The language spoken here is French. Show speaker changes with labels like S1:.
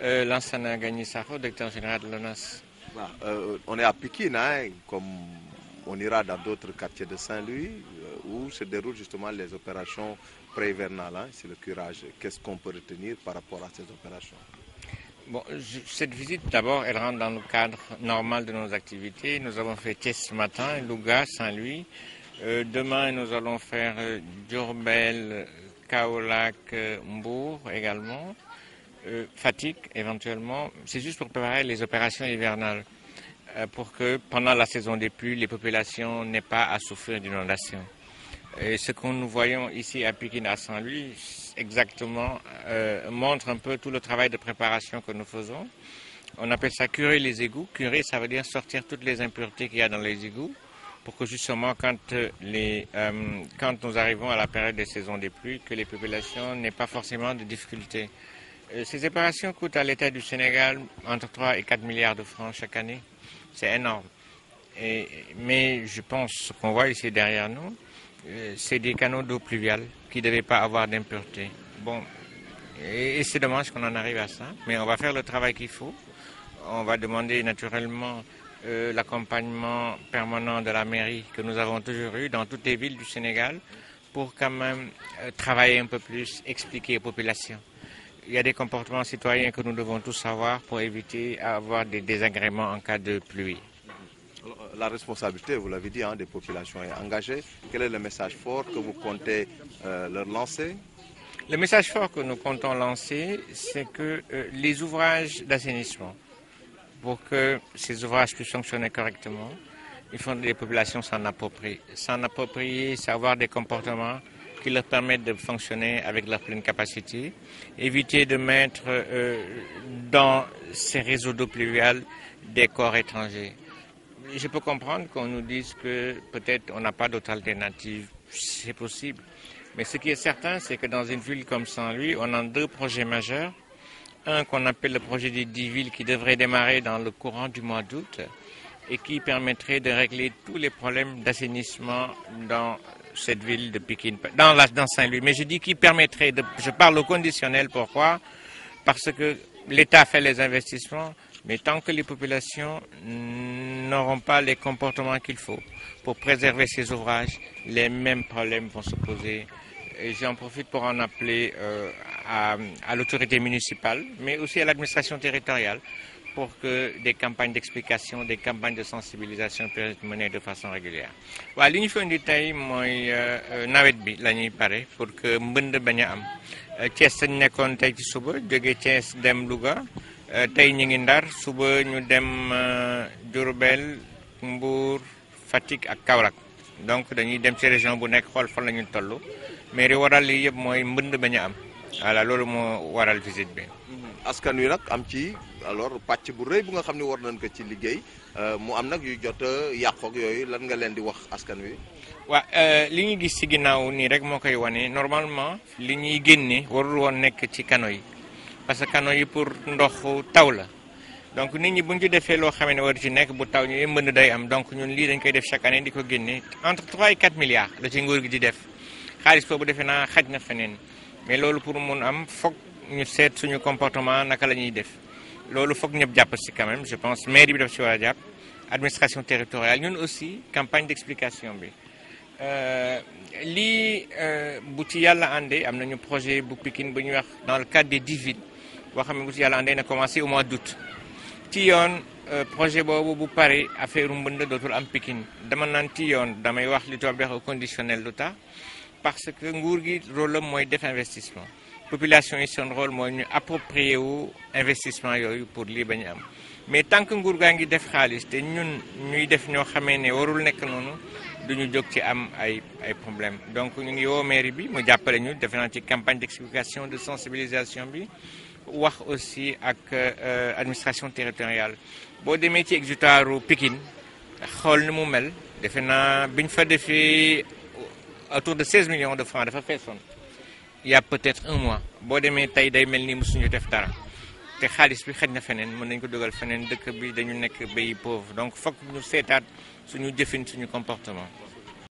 S1: Lansana Gagny Sakho, directeur général de l'ONAS.
S2: On est à Pikine, hein, comme on ira dans d'autres quartiers de Saint-Louis, où se déroulent justement les opérations pré-hivernales, hein, c'est le curage. Qu'est-ce qu'on peut retenir par rapport à ces opérations?
S1: Bon, cette visite, d'abord, elle rentre dans le cadre normal de nos activités. Nous avons fait Thiès ce matin, Louga, Saint-Louis. Demain, nous allons faire Diourbel, Kaolack, Mbour également. Fatick éventuellement. C'est juste pour préparer les opérations hivernales. Pour que pendant la saison des pluies, les populations n'aient pas à souffrir d'inondations. Et ce que nous voyons ici à Pikine, à Saint-Louis, exactement, montre un peu tout le travail de préparation que nous faisons. On appelle ça curer les égouts. Curer, ça veut dire sortir toutes les impuretés qu'il y a dans les égouts, pour que justement, quand nous arrivons à la période des saisons des pluies, que les populations n'aient pas forcément de difficultés. Ces opérations coûtent à l'État du Sénégal entre 3 et 4 milliards de francs chaque année. C'est énorme. Mais je pense, ce qu'on voit ici derrière nous, c'est des canaux d'eau pluviale qui ne devaient pas avoir d'impureté. Bon, et c'est dommage qu'on en arrive à ça, mais on va faire le travail qu'il faut. On va demander naturellement l'accompagnement permanent de la mairie que nous avons toujours eu dans toutes les villes du Sénégal pour quand même travailler un peu plus, expliquer aux populations. Il y a des comportements citoyens que nous devons tous savoir pour éviter d'avoir des désagréments en cas de pluie.
S2: La responsabilité, vous l'avez dit, hein, des populations est engagée. Quel est le message fort que vous comptez leur lancer?
S1: Le message fort que nous comptons lancer, c'est que les ouvrages d'assainissement, pour que ces ouvrages puissent fonctionner correctement, il faut que les populations s'en approprient. S'en approprier, c'est avoir des comportements qui leur permettent de fonctionner avec leur pleine capacité, éviter de mettre dans ces réseaux d'eau pluviale des corps étrangers. Je peux comprendre qu'on nous dise que peut-être on n'a pas d'autre alternative, c'est possible. Mais ce qui est certain, c'est que dans une ville comme Saint-Louis, on a deux projets majeurs. Un qu'on appelle le projet des 10 villes qui devrait démarrer dans le courant du mois d'août et qui permettrait de régler tous les problèmes d'assainissement dans cette ville de Pikine, dans Saint-Louis. Mais je dis qui permettrait, je parle au conditionnel, pourquoi? Parce que l'État fait les investissements, mais tant que les populations n'auront pas les comportements qu'il faut pour préserver ces ouvrages, les mêmes problèmes vont se poser. Et j'en profite pour en appeler à l'autorité municipale, mais aussi à l'administration territoriale, pour que des campagnes d'explication, des campagnes de sensibilisation puissent être menées de façon régulière. waaw li ñu fi indi tey mooy nawet bi la ñuy pare pour que mbënd bañ a am Thiès dañ nekkoon tey ci suba jóge Thiès dem Louga tey ñu ngi Ndar suba ñu dem Diourbel Mbour Fatick ak Kaolack donc dañuy dem ci région bu nekk xool fan la ñu toll mais li waral lii yëpp mooy mbënd bañ a am voilà loolu moo waral visite bi.
S2: askan wi nag am ci alors pàcc bu rëy bu nga xam ne war nañ ko ci liggéey mu am nag yu jot a yàqu ak yooyu lan nga leen di wax askan wi.
S1: waaw li ñu gis ci ginnaaw nii rek moo koy wane normalement li ñuy génne warul woon nekk ci canaux yi parce que canaux yi pour ndoxu taw la donc nit ñi bu ñu ci defee loo xam ne war ci nekk bu taw ñu mbënd day am donc ñun lii dañ koy def chaque année di ko génne entre 3 et 4 milliards la ci nguur gi di def xaalis boobu defe naa xaj na feneen mais loolu pour mun am foog ñu seet suñu comportement naka la ñuy def loolu foog ñëpp jàpp si quand même je pense mairie bi daf si war a jàpp administration territoriale ñun aussi campagne d'explication bi lii bu ci yàlla àndee am nañu projet bu Pikine bu ñuy wax dans le cadre des 10 villes boo xam ne bu ci yàlla àndee na commencé au mois d'août ci yoon projet boobu bu pare affaire mbënd dootul am Pikine dama naan ci yoon damay wax li tubaab di wax au conditionnel lu tax parce que nguur gi rôle am mooy def investissement population yi seen rôle mooy ñu approprier wu investissement yooyu pour lii bañ am mais tant que nguur gaa ngi def xaalis te ñun ñuy def ñoo xamee ne warul nekk noonu duñu jóg ci am ay problème donc ñu ngi woo mairie bi mu jàppale ñu defe naa ci campagne d'explication de sensibilisation bi wax aussi ak administration territoriale boo demee ci exutoire Pikine xool ni mu mel defe naa biñ fa defee autour de 16 millions de francs dafa feesoon il y a peut-être un mois boo demee tey day mel ni mosuñu def dara te xaalis bi xëj na feneen mën nañ ko dugal feneen dëkk bi dañu nekk pays pauvre donc foog ñu seetaat suñu jëfin suñu comportement